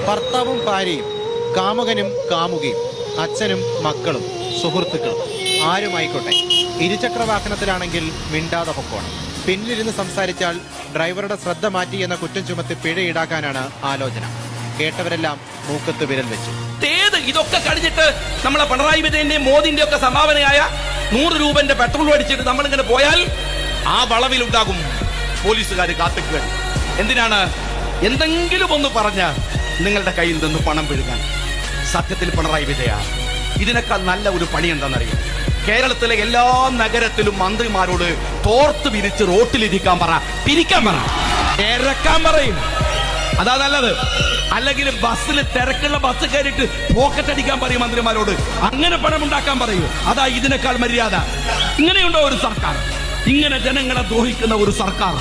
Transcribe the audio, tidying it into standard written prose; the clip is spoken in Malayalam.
ഭർത്താവും ഭാര്യയും, കാമുകനും കാമുകയും, അച്ഛനും മക്കളും, സുഹൃത്തുക്കളും, ആരുമായിക്കോട്ടെ ഇരുചക്ര വാഹനത്തിലാണെങ്കിൽ മിണ്ടാതെ പൊക്കോണം. പിന്നിലിരുന്ന് സംസാരിച്ചാൽ ഡ്രൈവറുടെ ശ്രദ്ധ മാറ്റി എന്ന കുറ്റം ചുമത്തി പിഴ ഈടാക്കാനാണ് ആലോചന. കേട്ടവരെല്ലാം മൂക്കത്ത് വിരൽ വെച്ചു. ഇതൊക്കെ കഴിഞ്ഞിട്ട് നമ്മളെ പിണറായി വിജയന്റെയും മോദിന്റെ ഒക്കെ സംഭാവനയായ 100 രൂപന്റെ പെട്രോൾ അടിച്ചിട്ട് നമ്മളിങ്ങനെ പോയാൽ ആ വളവിലുണ്ടാകും പോലീസുകാർ കാത്തുക്കുക. എന്തിനാണ്? എന്തെങ്കിലും ഒന്ന് പറഞ്ഞ നിങ്ങളുടെ കയ്യിൽ നിന്ന് പണം പിഴുകാൻ. സത്യത്തിൽ പിണറായി വിജയ, ഇതിനേക്കാൾ നല്ല ഒരു പണി എന്താണെന്നറിയാം? കേരളത്തിലെ എല്ലാ നഗരത്തിലും മന്ത്രിമാരോട് തോർത്ത് വിരിച്ച് റോട്ടിലിരിക്കാൻ പറ, പിരിക്കാൻ പറ, ഇറക്കാൻ പറയും. അതാ നല്ലത്. അല്ലെങ്കിൽ ബസ്സിൽ തിരക്കുള്ള ബസ് കയറിയിട്ട് പോക്കറ്റ് അടിക്കാൻ പറയും മന്ത്രിമാരോട്. അങ്ങനെ പണം ഉണ്ടാക്കാൻ പറയൂ. അതാ ഇതിനേക്കാൾ മര്യാദ. ഇങ്ങനെയുണ്ടോ ഒരു സർക്കാർ? ഇങ്ങനെ ജനങ്ങളെ ദ്രോഹിക്കുന്ന ഒരു സർക്കാർ?